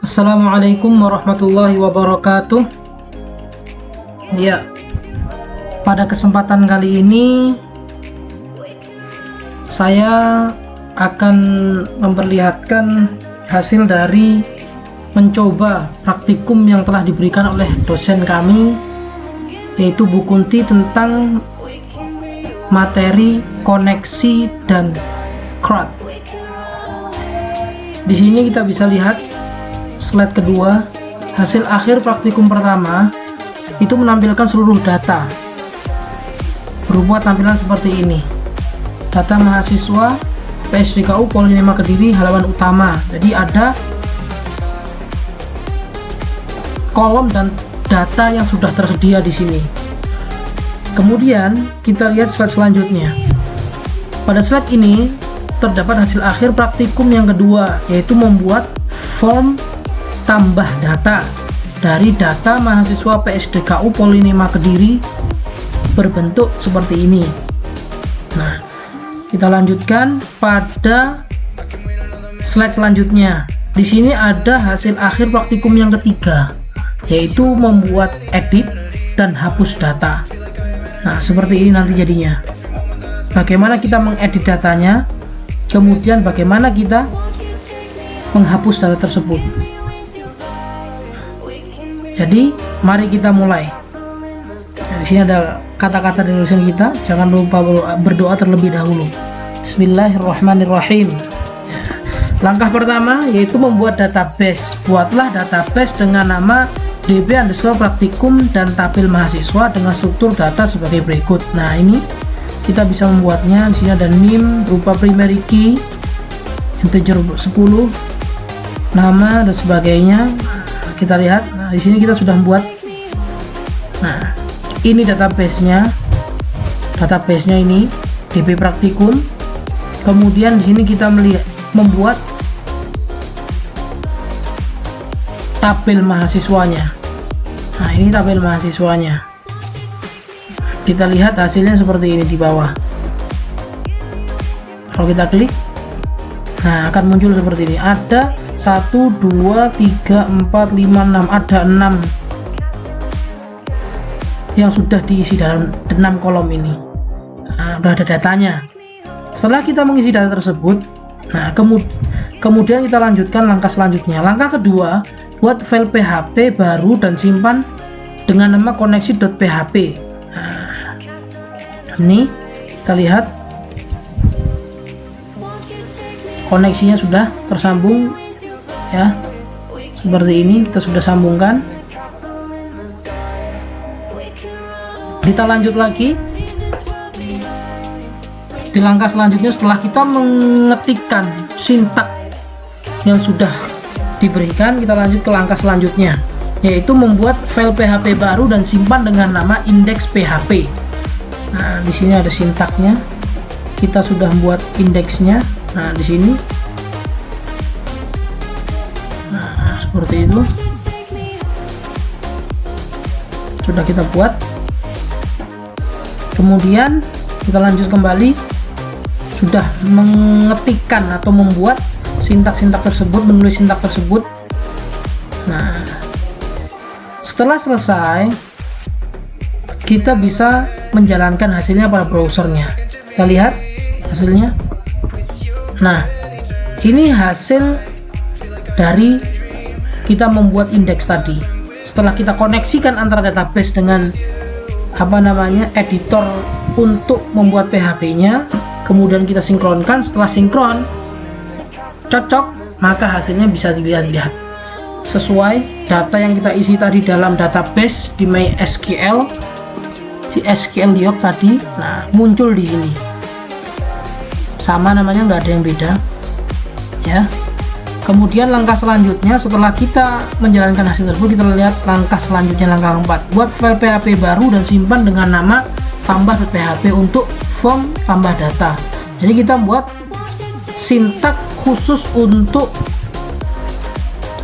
Assalamualaikum warahmatullahi wabarakatuh. Ya, pada kesempatan kali ini saya akan memperlihatkan hasil dari mencoba praktikum yang telah diberikan oleh dosen kami, yaitu Bu Kunti, tentang materi koneksi dan CRUD. Di sini kita bisa lihat slide kedua, hasil akhir praktikum pertama itu menampilkan seluruh data berupa tampilan seperti ini. Data mahasiswa PSDKU Poli 5 Kediri halaman utama. Jadi ada kolom dan data yang sudah tersedia di sini. Kemudian kita lihat slide selanjutnya. Pada slide ini terdapat hasil akhir praktikum yang kedua, yaitu membuat form tambah data dari data mahasiswa PSDKU Poli 5 Kediri berbentuk seperti ini. Nah, kita lanjutkan pada slide selanjutnya. Di sini ada hasil akhir praktikum yang ketiga, yaitu membuat edit dan hapus data. Nah, seperti ini nanti jadinya. Bagaimana kita mengedit datanya, kemudian bagaimana kita menghapus data tersebut. Jadi, mari kita mulai. Nah, di sini ada kata-kata dari dosen kita. Jangan lupa berdoa terlebih dahulu. Bismillahirrahmanirrahim. Langkah pertama yaitu membuat database. Buatlah database dengan nama db_praktikum dan tabel mahasiswa dengan struktur data sebagai berikut. Nah, ini kita bisa membuatnya. Di sini ada NIM berupa primary key, integer 10, nama dan sebagainya. Kita lihat. Nah, di sini kita sudah membuat. Nah, ini database-nya. Database-nya ini DB Praktikum. Kemudian di sini kita membuat tabel mahasiswanya. Nah, ini tabel mahasiswanya. Kita lihat hasilnya seperti ini di bawah. Kalau kita klik, nah akan muncul seperti ini. Ada 1, 2, 3, 4, 5, 6. Ada 6 yang sudah diisi dalam 6 kolom ini. Nah, sudah ada datanya. Setelah kita mengisi data tersebut, nah kemudian kita lanjutkan langkah selanjutnya. Langkah kedua, buat file PHP baru dan simpan dengan nama koneksi.php. Nah, ini kita lihat koneksinya sudah tersambung ya, seperti ini. Kita sudah sambungkan. Kita lanjut lagi di langkah selanjutnya. Setelah kita mengetikkan sintak yang sudah diberikan, kita lanjut ke langkah selanjutnya, yaitu membuat file PHP baru dan simpan dengan nama index.php. Nah, di sini ada sintaknya. Kita sudah membuat indeksnya. Nah, di sini. Nah, seperti itu. Sudah kita buat. Kemudian kita lanjut kembali. Sudah mengetikkan atau membuat sintak-sintak tersebut, menulis sintak tersebut. Nah, setelah selesai, kita bisa menjalankan hasilnya pada browsernya. Kita lihat hasilnya. Nah, ini hasil dari kita membuat indeks tadi. Setelah kita koneksikan antara database dengan editor untuk membuat PHP-nya, kemudian kita sinkronkan. Setelah sinkron cocok, maka hasilnya bisa dilihat-lihat sesuai data yang kita isi tadi dalam database di MySQL, di SQL Dialog tadi. Nah, muncul di sini sama, namanya nggak ada yang beda ya. Kemudian langkah selanjutnya, setelah kita menjalankan hasil tersebut, kita lihat langkah selanjutnya, langkah 4, buat file PHP baru dan simpan dengan nama tambah.php untuk form tambah data. Jadi kita buat sintak khusus untuk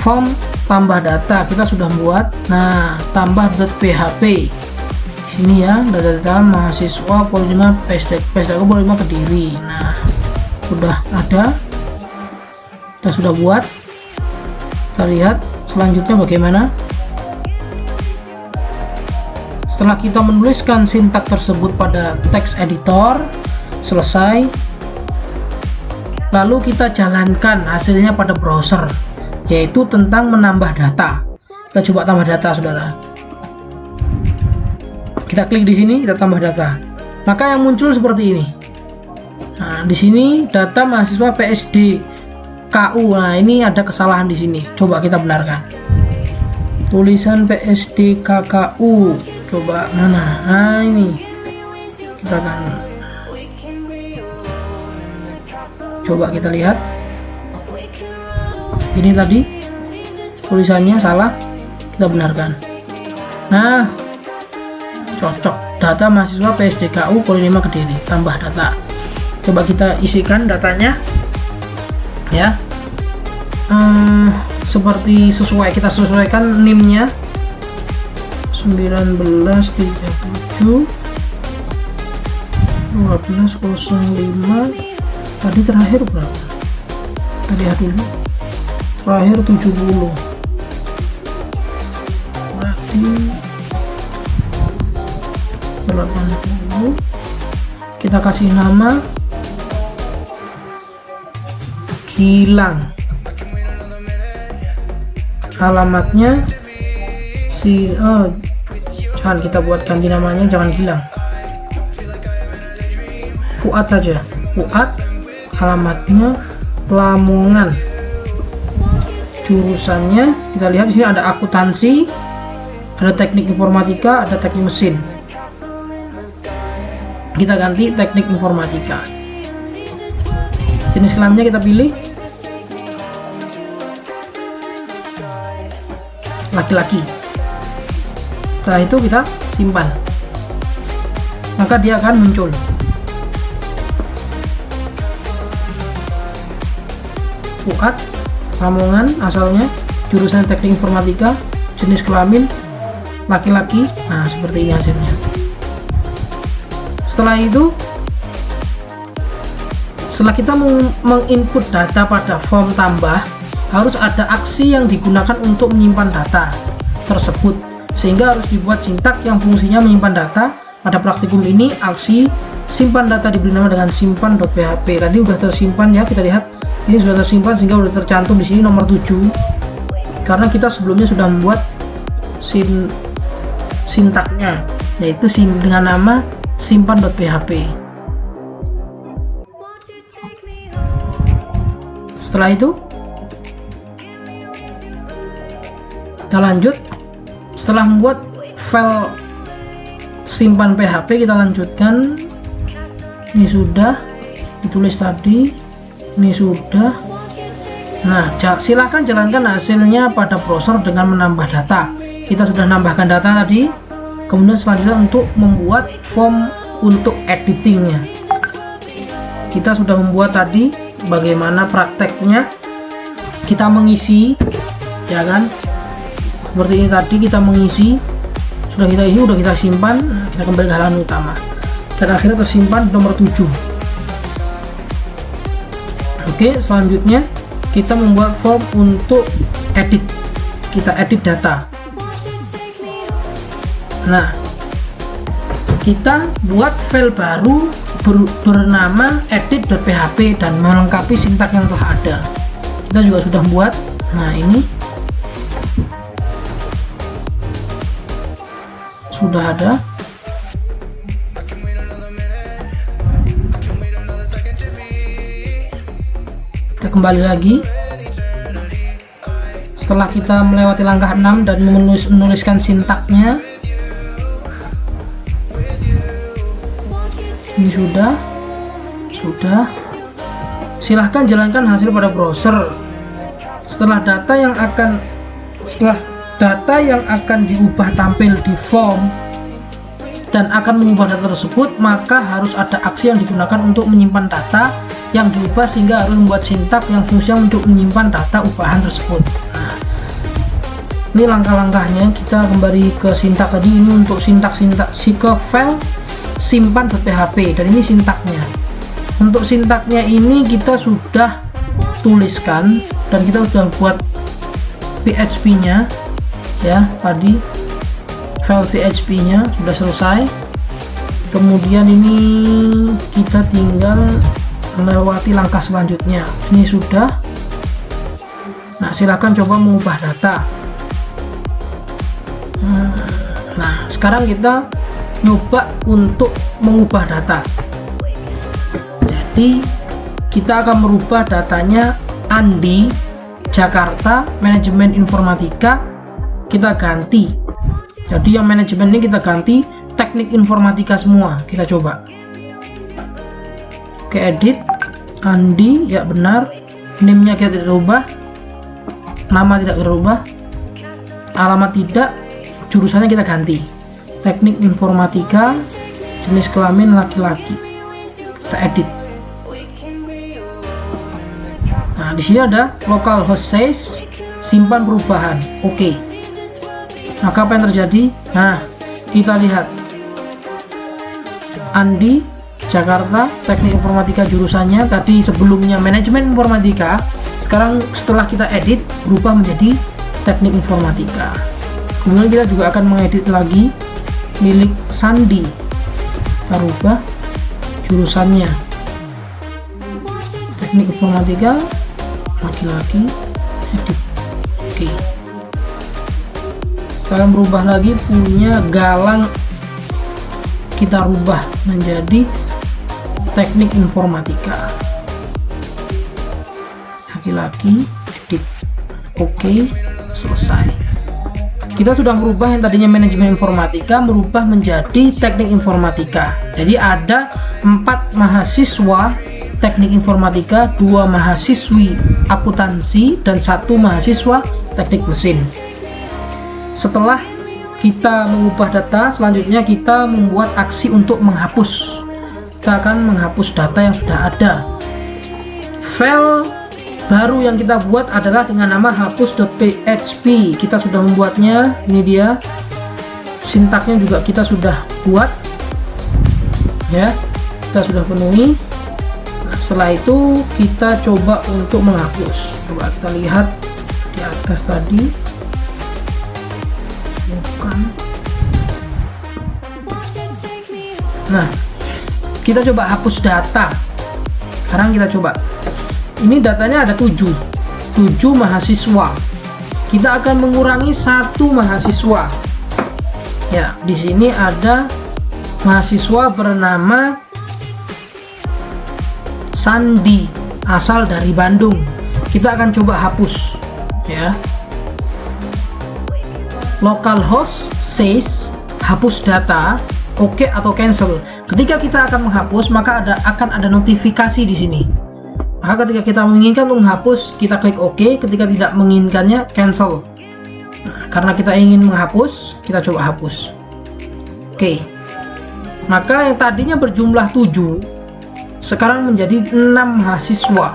form tambah data. Kita sudah buat. Nah, tambah.php sini ya, data mahasiswa Poli 5 PSDKU Poli 5 Kediri. Nah, sudah ada, kita sudah buat. Kita lihat selanjutnya bagaimana. Setelah kita menuliskan sintak tersebut pada teks editor, selesai. Lalu kita jalankan hasilnya pada browser, yaitu tentang menambah data. Kita coba tambah data, saudara. Kita klik di sini, kita tambah data. Maka yang muncul seperti ini. Nah, di sini data mahasiswa PSD KU. Nah, ini ada kesalahan di sini. Coba kita benarkan. Tulisan PSD KKU. Coba mana? Nah, ini. Kita akan coba kita lihat. Ini tadi tulisannya salah. Kita benarkan. Nah, cocok. Data mahasiswa PSDKU Polinema Kediri. Tambah data. Coba kita isikan datanya. Ya. Seperti sesuai, kita sesuaikan NIM-nya 1937 1205. Tadi terakhir berapa? Kita lihat dulu. Terakhir 70. Berarti 80. Kita kasih nama Gilang. Alamatnya jangan kita buat ganti namanya, jangan Gilang, Fuad saja. Fuad. Alamatnya Lamongan. Jurusannya kita lihat di sini ada akuntansi, ada teknik informatika, ada teknik mesin. Kita ganti teknik informatika. Jenis kelaminnya kita pilih laki-laki. Setelah itu kita simpan, maka dia akan muncul. Fuad, Lamongan asalnya, jurusan teknik informatika, jenis kelamin laki-laki. Nah, seperti ini hasilnya. Setelah itu, setelah kita menginput data pada form tambah, harus ada aksi yang digunakan untuk menyimpan data tersebut, sehingga harus dibuat sintak yang fungsinya menyimpan data. Pada praktikum ini, aksi simpan data diberi nama dengan simpan.php. Tadi sudah tersimpan ya, kita lihat ini sudah tersimpan sehingga sudah tercantum di sini nomor 7, karena kita sebelumnya sudah membuat sintaknya, yaitu dengan nama simpan.php. Setelah itu kita lanjut. Setelah membuat file simpan PHP, kita lanjutkan. Ini sudah ditulis tadi, ini sudah. Nah, silakan jalankan hasilnya pada browser dengan menambah data. Kita sudah nambahkan data tadi. Kemudian selanjutnya untuk membuat form untuk editingnya, kita sudah membuat tadi. Bagaimana prakteknya? Kita mengisi, ya kan? Seperti ini tadi kita mengisi, sudah kita isi, sudah kita simpan. Kita kembali ke halaman utama dan akhirnya tersimpan nomor 7. Oke, selanjutnya kita membuat form untuk edit. Kita edit data. Nah, kita buat file baru bernama edit.php dan melengkapi sintak yang telah ada. Kita juga sudah buat. Nah, ini sudah ada. Kita kembali lagi. Setelah kita melewati langkah 6 dan menuliskan sintaknya, ini sudah. Silahkan jalankan hasil pada browser. Setelah data yang akan diubah tampil di form dan akan mengubah data tersebut, maka harus ada aksi yang digunakan untuk menyimpan data yang diubah, sehingga harus membuat sintak yang fungsinya untuk menyimpan data ubahan tersebut. Nah, ini langkah-langkahnya. Kita kembali ke sintak tadi. Ini untuk sintak ke file simpan.php, dan ini sintaknya. Untuk sintaknya ini kita sudah tuliskan dan kita sudah buat PHP-nya ya, tadi file PHP-nya sudah selesai. Kemudian ini kita tinggal melewati langkah selanjutnya. Ini sudah. Nah, silakan coba mengubah data. Nah, sekarang kita nyoba untuk mengubah data. Jadi kita akan merubah datanya Andi Jakarta Manajemen Informatika, kita ganti. Jadi yang manajemen ini kita ganti Teknik Informatika semua. Kita coba. Oke, edit Andi, ya benar. Name-nya kita tidak ubah, nama tidak berubah, alamat tidak, jurusannya kita ganti Teknik Informatika, jenis kelamin laki-laki. Kita edit. Nah, di sini ada localhost says simpan perubahan. Oke. Maka apa yang terjadi? Nah, kita lihat Andi Jakarta Teknik Informatika jurusannya tadi sebelumnya Manajemen Informatika, sekarang setelah kita edit berubah menjadi Teknik Informatika. Kemudian kita juga akan mengedit lagi milik Sandi, kita rubah jurusannya Teknik Informatika laki-laki, edit. Oke. Kita akan berubah lagi punya Galang, kita rubah menjadi Teknik Informatika laki-laki, edit. Oke, selesai. Kita sudah merubah yang tadinya Manajemen Informatika merubah menjadi Teknik Informatika. Jadi ada 4 mahasiswa Teknik Informatika, 2 mahasiswi akuntansi, dan 1 mahasiswa Teknik Mesin. Setelah kita mengubah data, selanjutnya kita membuat aksi untuk menghapus. Kita akan menghapus data yang sudah ada. File baru yang kita buat adalah dengan nama hapus.php. Kita sudah membuatnya, ini dia. Sintaknya juga kita sudah buat ya, kita sudah penuhi. Nah, setelah itu kita coba untuk menghapus. Coba kita lihat di atas tadi. Bukan. Nah, kita coba hapus data. Sekarang kita coba. Ini datanya ada 7 mahasiswa. Kita akan mengurangi 1 mahasiswa. Ya, di sini ada mahasiswa bernama Sandi, asal dari Bandung. Kita akan coba hapus ya. Localhost says hapus data, oke atau cancel. Ketika kita akan menghapus, maka akan ada notifikasi di sini. Maka ketika kita menginginkan untuk menghapus, kita klik OK. Ketika tidak menginginkannya, cancel. Nah, karena kita ingin menghapus, kita coba hapus. Oke. Maka yang tadinya berjumlah 7, sekarang menjadi 6 mahasiswa.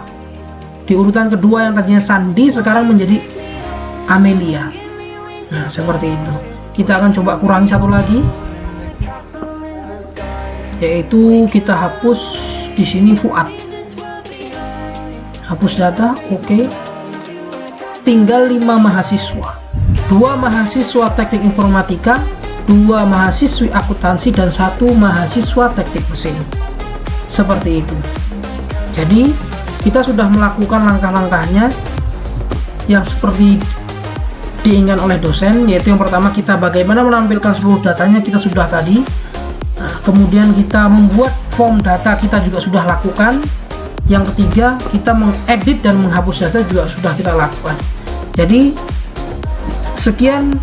Di urutan kedua yang tadinya Sandi, sekarang menjadi Amelia. Nah, seperti itu. Kita akan coba kurangi 1 lagi, yaitu kita hapus di sini Fuad. Hapus data, oke. Tinggal 5 mahasiswa. 2 mahasiswa Teknik Informatika, 2 mahasiswi akuntansi, dan 1 mahasiswa Teknik Mesin. Seperti itu. Jadi kita sudah melakukan langkah-langkahnya yang seperti diinginkan oleh dosen, yaitu yang pertama kita bagaimana menampilkan seluruh datanya kita sudah tadi. Nah, kemudian kita membuat form data kita juga sudah lakukan. Yang ketiga, kita mengedit dan menghapus data juga sudah kita lakukan. Jadi sekian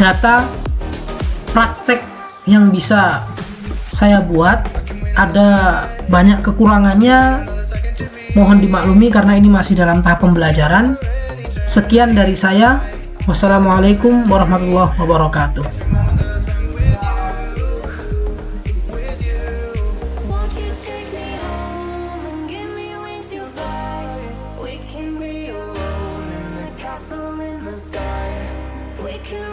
data praktek yang bisa saya buat. Ada banyak kekurangannya, mohon dimaklumi karena ini masih dalam tahap pembelajaran. Sekian dari saya. Wassalamualaikum warahmatullahi wabarakatuh. We can